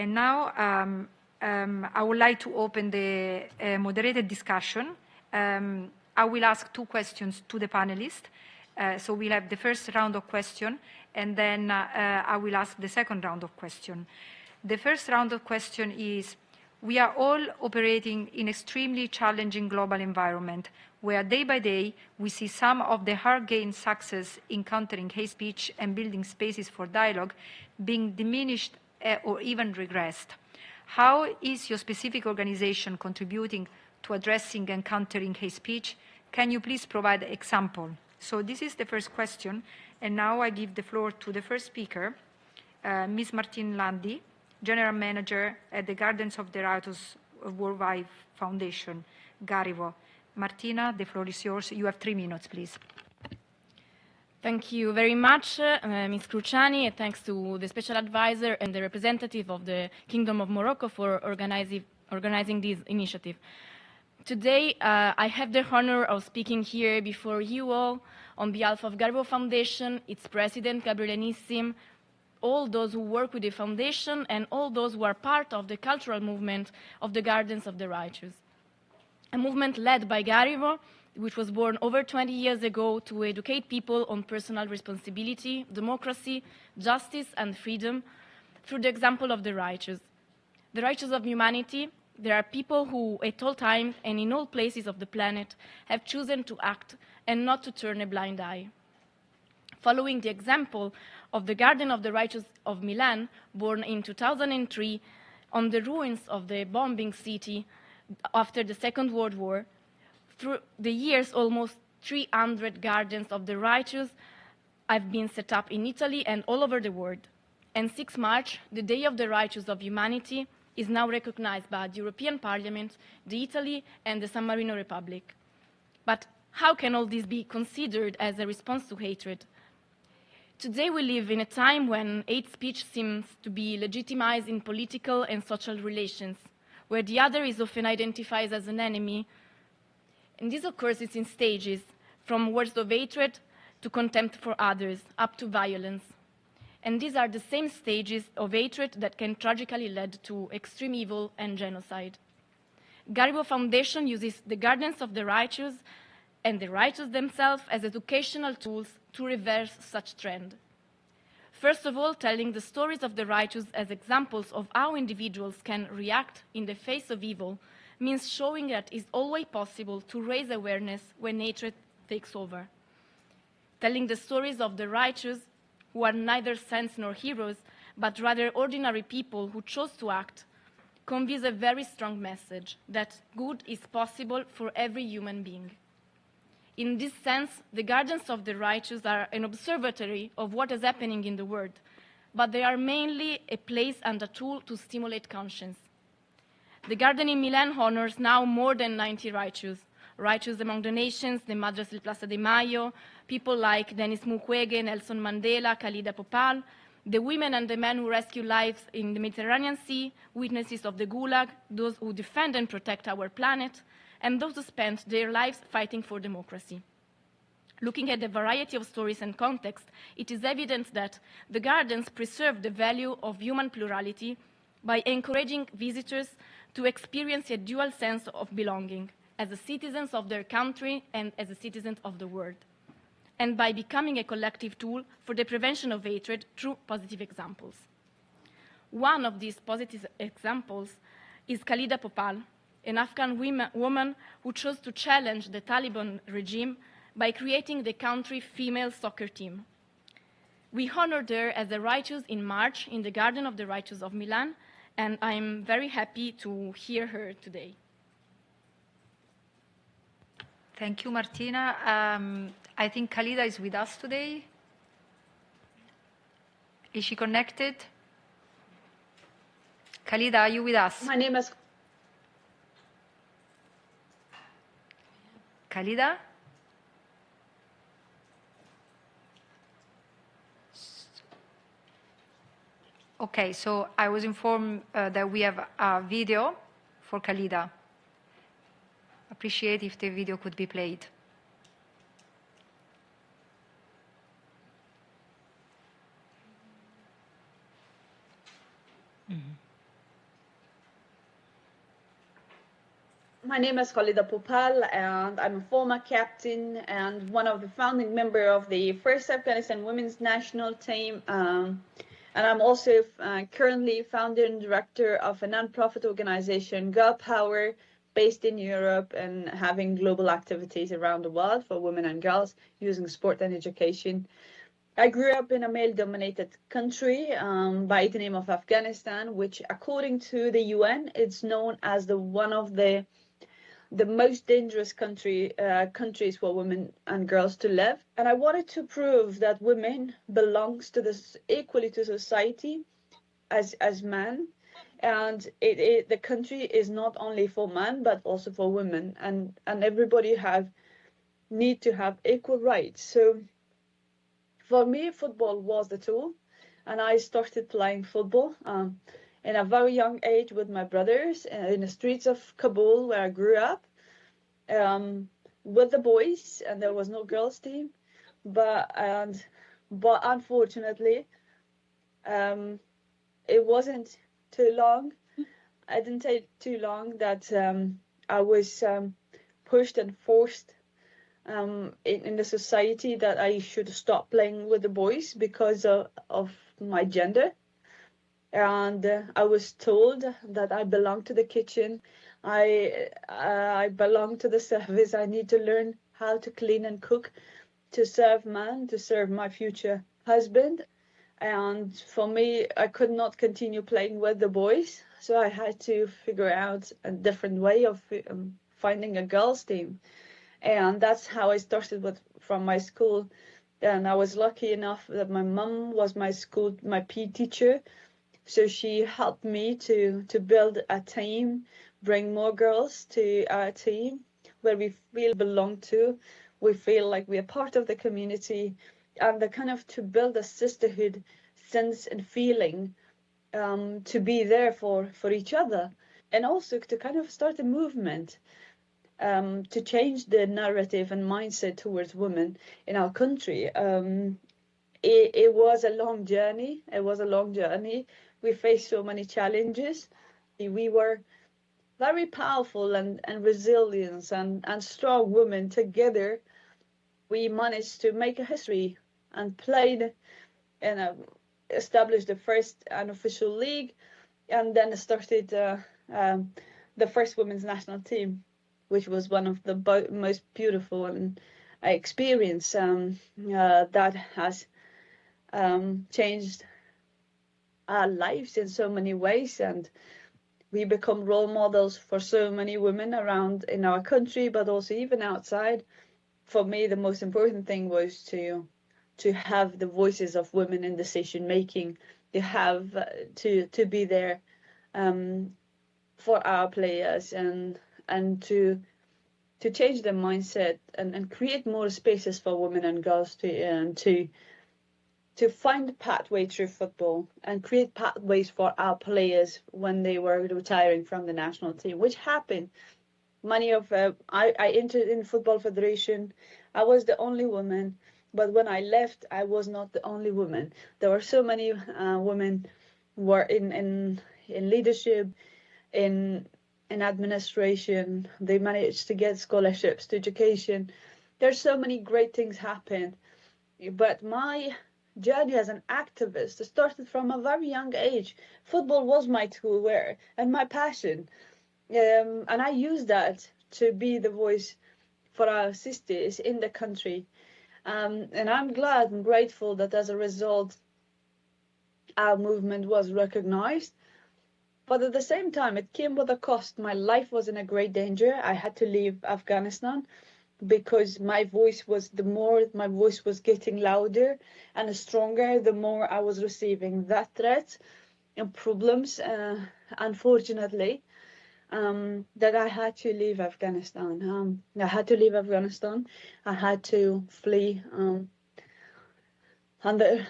And now I would like to open the moderated discussion. I will ask 2 questions to the panelists. So we'll have the first round of questions, and then I will ask the second round of questions. The first round of questions is, we are all operating in extremely challenging global environment where day by day we see some of the hard-gained success in countering hate speech and building spaces for dialogue being diminished or even regressed. How is your specific organization contributing to addressing and countering hate speech? Can you please provide an example? So this is the first question, and now I give the floor to the first speaker, Ms. Martina Landi, General Manager at the Gardens of the Righteous Worldwide Foundation, Gariwo. Martina, the floor is yours. You have 3 minutes, please. Thank you very much, Ms. Cruciani, and thanks to the Special Advisor and the representative of the Kingdom of Morocco for organizing this initiative. Today, I have the honor of speaking here before you all on behalf of Gariwo Foundation, its president, Gabriele Nissim, all those who work with the foundation, and all those who are part of the cultural movement of the Gardens of the Righteous. A movement led by Gariwo, which was born over 20 years ago to educate people on personal responsibility, democracy, justice, and freedom through the example of the righteous. The righteous of humanity, there are people who, at all times and in all places of the planet, have chosen to act and not to turn a blind eye. Following the example of the Garden of the Righteous of Milan, born in 2003 on the ruins of the bombing city after the Second World War, through the years, almost 300 Gardens of the Righteous have been set up in Italy and all over the world. And 6 March, the Day of the Righteous of Humanity, is now recognized by the European Parliament, the Italy, and the San Marino Republic. But how can all this be considered as a response to hatred? Today we live in a time when hate speech seems to be legitimized in political and social relations, where the other is often identified as an enemy. And this occurs in stages, from words of hatred to contempt for others, up to violence. And these are the same stages of hatred that can tragically lead to extreme evil and genocide. Gariwo Foundation uses the Gardens of the Righteous and the righteous themselves as educational tools to reverse such trend. First of all, telling the stories of the righteous as examples of how individuals can react in the face of evil means showing that it's always possible to raise awareness when hatred takes over. Telling the stories of the righteous, who are neither saints nor heroes, but rather ordinary people who chose to act, conveys a very strong message that good is possible for every human being. In this sense, the Gardens of the Righteous are an observatory of what is happening in the world, but they are mainly a place and a tool to stimulate conscience. The garden in Milan honors now more than 90 righteous among the nations, the Madres del Plaza de Mayo, people like Denis Mukwege, Nelson Mandela, Khalida Popal, the women and the men who rescue lives in the Mediterranean Sea, witnesses of the Gulag, those who defend and protect our planet, and those who spent their lives fighting for democracy. Looking at the variety of stories and context, it is evident that the gardens preserve the value of human plurality by encouraging visitors to experience a dual sense of belonging as citizens of their country and as citizens of the world, and by becoming a collective tool for the prevention of hatred through positive examples. One of these positive examples is Khalida Popal, an Afghan woman who chose to challenge the Taliban regime by creating the country's female soccer team. We honored her as a righteous in March in the Garden of the Righteous of Milan, and I'm very happy to hear her today. Thank you, Martina. I think Khalida is with us today. Is she connected? Khalida, are you with us? My name is Khalida? Okay, so I was informed that we have a video for Khalida. Appreciate if the video could be played. My name is Khalida Popal, and I'm a former captain and one of the founding members of the first Afghanistan women's national team. And I'm also currently founder and director of a non-profit organization, Girl Power, based in Europe and having global activities around the world for women and girls using sport and education. I grew up in a male-dominated country by the name of Afghanistan, which, according to the UN, it's known as one of the most dangerous countries for women and girls to live. And I wanted to prove that women belongs to this equally to society as men, and the country is not only for men but also for women, and everybody need to have equal rights. So for me, football was the tool, and I started playing football in a very young age with my brothers in the streets of Kabul, where I grew up, with the boys, and there was no girls team. But unfortunately, it wasn't too long. I didn't take too long that I was pushed and forced in the society that I should stop playing with the boys because of my gender. And I was told that I belong to the kitchen. I belong to the service. I need to learn how to clean and cook, to serve man, to serve my future husband. And for me, I could not continue playing with the boys, so I had to figure out a different way of finding a girls' team. And that's how I started from my school. And I was lucky enough that my mom was my PE teacher, so she helped me to build a team, bring more girls to our team, where we feel belong to, we feel like we are part of the community, and the kind of to build a sisterhood sense and feeling, to be there for each other, and also to kind of start a movement to change the narrative and mindset towards women in our country. It was a long journey. We faced so many challenges. We were very powerful and resilient and strong women together. We managed to make a history and played and established the first unofficial league, and then started the first women's national team, which was one of the most beautiful and experience that has changed our lives in so many ways, and we become role models for so many women around in our country, but also even outside. For me, the most important thing was to have the voices of women in decision making, to have to be there for our players, and to change their mindset and create more spaces for women and girls to find a pathway through football and create pathways for our players when they were retiring from the national team, which happened. I entered in Football Federation. I was the only woman, but when I left, I was not the only woman. There were so many women who were in leadership, in administration. They managed to get scholarships to education. There's so many great things happened, but my journey as an activist started from a very young age. Football was my tool and my passion, and I used that to be the voice for our sisters in the country. And I'm glad and grateful that as a result, our movement was recognized. But at the same time, it came with a cost. My life was in a great danger. I had to leave Afghanistan because my voice was getting louder and stronger, the more I was receiving that threat and problems, unfortunately, that I had to leave Afghanistan. I had to flee and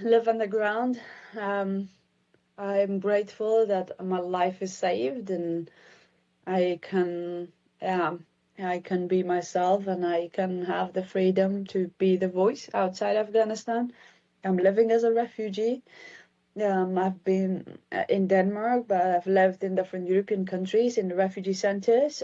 live underground. I'm grateful that my life is saved and I can be myself, and I can have the freedom to be the voice outside Afghanistan. I'm living as a refugee. I've been in Denmark, but I've lived in different European countries in the refugee centers.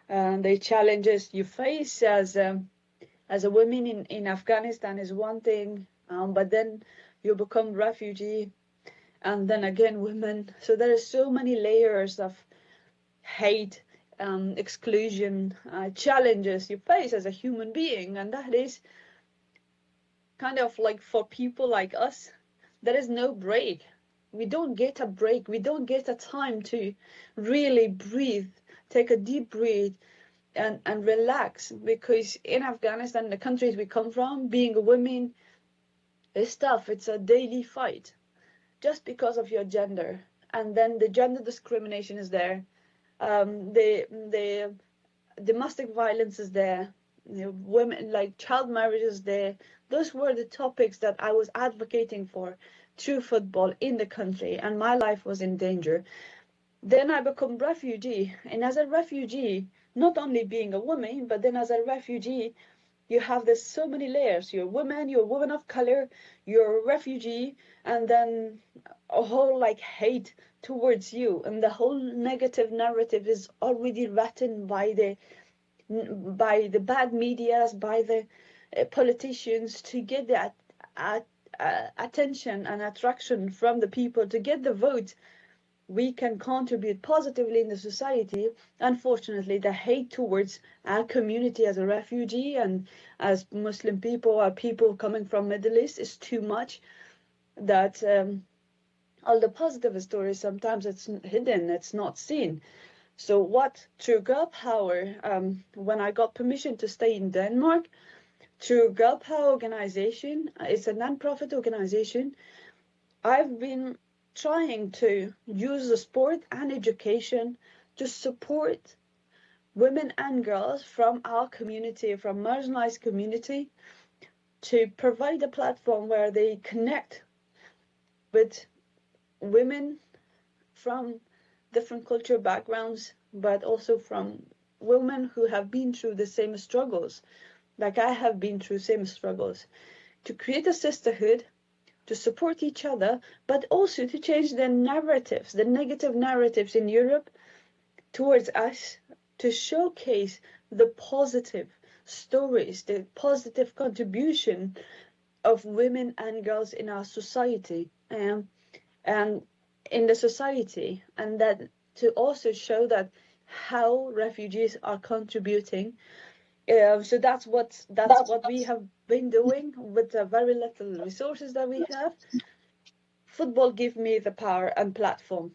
the challenges you face as a woman in Afghanistan is one thing, but then you become refugee, and then again women. So there are so many layers of hate, exclusion, challenges you face as a human being, and that is kind of like, for people like us, there is no break. We don't get a break. We don't get a time to really breathe, take a deep breath and relax, because in Afghanistan, the countries we come from, being a woman is tough. It's a daily fight just because of your gender. And then the gender discrimination is there. The domestic violence is there. Women, like child marriage is there. Those were the topics that I was advocating for through football in the country, and my life was in danger. Then I become refugee, and as a refugee, not only being a woman, but then as a refugee, you have this so many layers. You're a woman of color, you're a refugee, and then a whole like hate towards you, and the whole negative narrative is already written by the bad medias, by the politicians, to get that attention and attraction from the people, to get the vote. We can contribute positively in the society. Unfortunately, the hate towards our community as a refugee and as Muslim people or people coming from Middle East is too much, that all the positive stories, sometimes it's hidden, it's not seen. So what, through Girl Power, when I got permission to stay in Denmark, through Girl Power organization, it's a non-profit organization, I've been trying to use the sport and education to support women and girls from our community, from marginalized community, to provide a platform where they connect with women from different cultural backgrounds, but also from women who have been through the same struggles, like I have been through same struggles, to create a sisterhood, to support each other, but also to change the narratives, the negative narratives in Europe towards us, to showcase the positive stories, the positive contribution of women and girls in our society, and in the society, and that to also show that how refugees are contributing. So that's what we have been doing with the very little resources that we have. Football gave me the power and platform,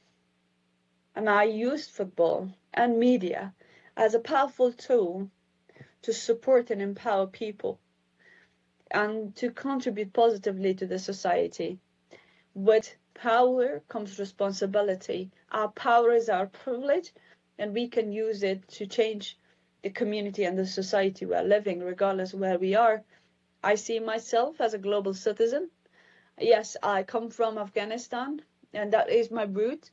and I used football and media as a powerful tool to support and empower people and to contribute positively to the society. With power comes responsibility. Our power is our privilege, and we can use it to change the community and the society we're living, regardless of where we are. I see myself as a global citizen. Yes, I come from Afghanistan, and that is my root,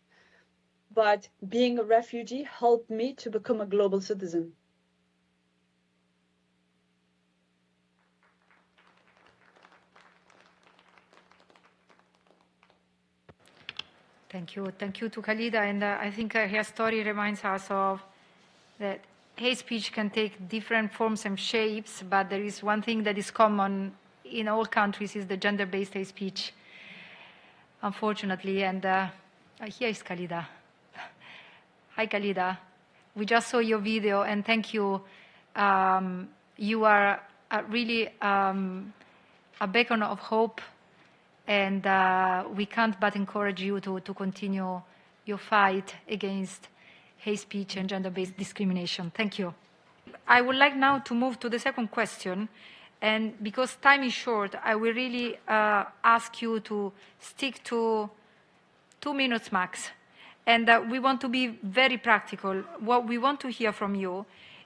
but being a refugee helped me to become a global citizen. Thank you to Khalida, and I think her story reminds us of that hate speech can take different forms and shapes, but there is one thing that is common in all countries is the gender-based hate speech, unfortunately. And here is Khalida. Hi, Khalida. We just saw your video, and thank you. You are really a beacon of hope, and we can't but encourage you to continue your fight against hate speech and gender-based discrimination. Thank you. I would like now to move to the second question, and because time is short, I will really ask you to stick to 2 minutes max. And we want to be very practical. What we want to hear from you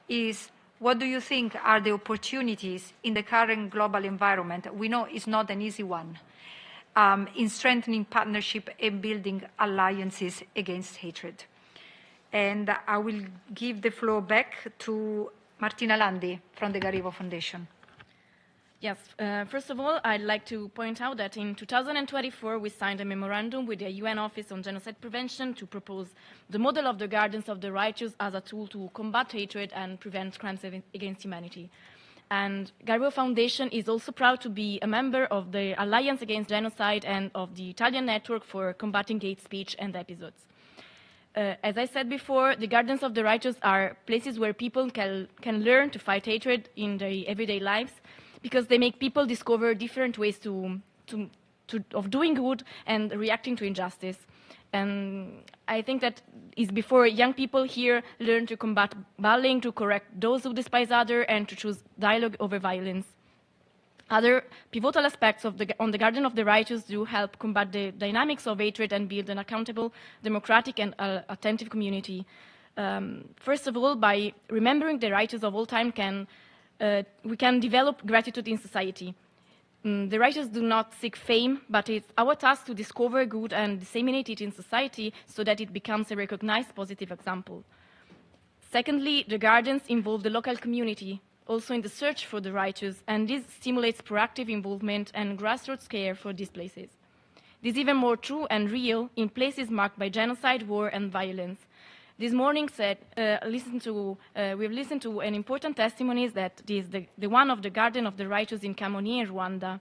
is, what do you think are the opportunities in the current global environment? We know it's not an easy one, in strengthening partnership and building alliances against hatred. And I will give the floor back to Martina Landi from the Gariwo Foundation. Yes, first of all, I'd like to point out that in 2024, we signed a memorandum with the UN Office on Genocide Prevention to propose the model of the Gardens of the Righteous as a tool to combat hatred and prevent crimes against humanity. And Gariwo Foundation is also proud to be a member of the Alliance Against Genocide and of the Italian Network for Combating Hate Speech and Episodes. As I said before, the Gardens of the Righteous are places where people can learn to fight hatred in their everyday lives, because they make people discover different ways of doing good and reacting to injustice. And I think that is before young people here learn to combat bullying, to correct those who despise others, and to choose dialogue over violence. Other pivotal aspects on the Garden of the Righteous do help combat the dynamics of hatred and build an accountable, democratic, and attentive community. First of all, by remembering the righteous of all time, we can develop gratitude in society. The righteous do not seek fame, but it's our task to discover good and disseminate it in society so that it becomes a recognized positive example. Secondly, the gardens involve the local community, also in the search for the righteous, and this stimulates proactive involvement and grassroots care for these places. This is even more true and real in places marked by genocide, war, and violence. This morning we've listened to an important testimony that is the one of the Garden of the Righteous in Camonì in Rwanda.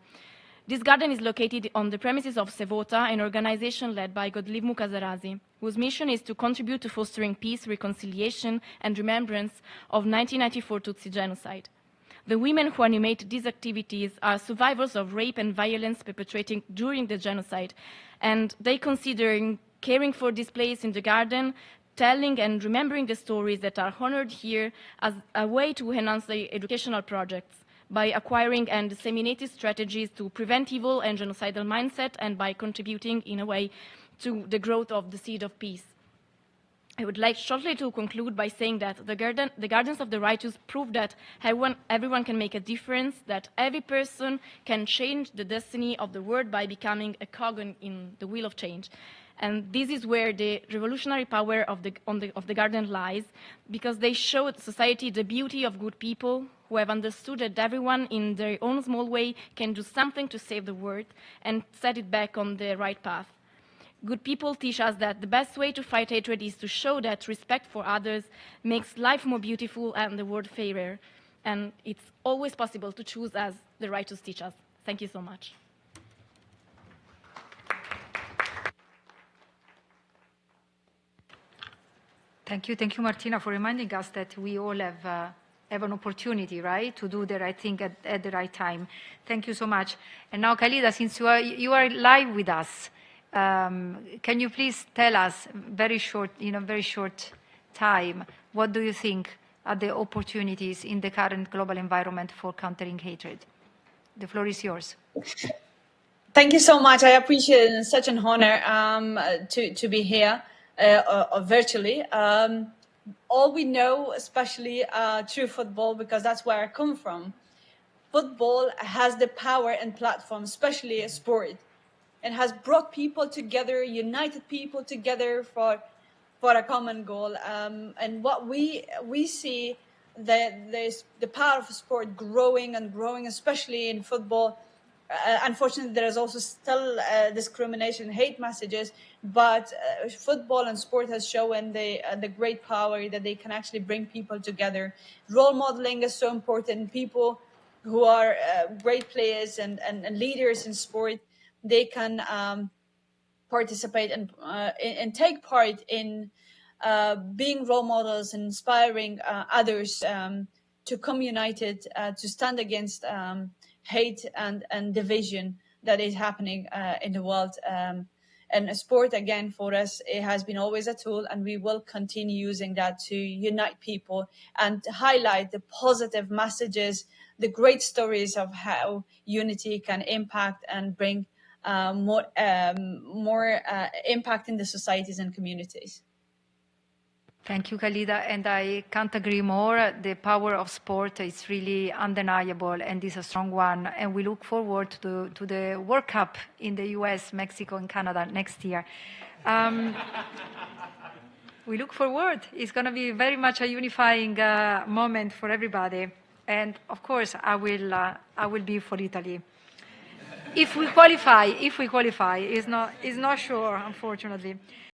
This garden is located on the premises of Sevota, an organization led by Godlive Mukazarazi, whose mission is to contribute to fostering peace, reconciliation, and remembrance of 1994 Tutsi genocide. The women who animate these activities are survivors of rape and violence perpetrated during the genocide, and they consider caring for this place in the garden, telling and remembering the stories that are honored here as a way to enhance the educational projects, by acquiring and disseminating strategies to prevent evil and genocidal mindset, and by contributing in a way to the growth of the seed of peace. I would like shortly to conclude by saying that the Gardens of the Righteous prove that everyone can make a difference, that every person can change the destiny of the world by becoming a cog in the wheel of change. And this is where the revolutionary power of the garden lies, because they show society the beauty of good people who have understood that everyone in their own small way can do something to save the world and set it back on the right path. Good people teach us that the best way to fight hatred is to show that respect for others makes life more beautiful and the world fairer. And it's always possible to choose as the righteous teach us. Thank you so much. Thank you, Martina, for reminding us that we all have an opportunity, right, to do the right thing at the right time. Thank you so much. And now, Khalida, since you are live with us, can you please tell us, very short time, what do you think are the opportunities in the current global environment for countering hatred? The floor is yours. Thank you so much. I appreciate it. It's such an honor to be here. Virtually. All we know, especially through football, because that's where I come from, football has the power and platform, especially sport. It has brought people together, united people together for a common goal. And what we see, that there's the power of sport growing and growing, especially in football. Unfortunately, there is also still discrimination, hate messages, but football and sport has shown the great power that they can actually bring people together. Role modeling is so important. People who are great players and leaders in sport, they can participate and take part in being role models and inspiring others to come united, to stand against hate and division that is happening in the world. And sport, again, for us, it has been always a tool, and we will continue using that to unite people and highlight the positive messages, the great stories of how unity can impact and bring more impact in the societies and communities. Thank you, Khalida, and I can't agree more. The power of sport is really undeniable and is a strong one, and we look forward to the World Cup in the US, Mexico, and Canada next year. We look forward. It's going to be very much a unifying moment for everybody. And of course, I will be for Italy. If we qualify, it's not sure, unfortunately.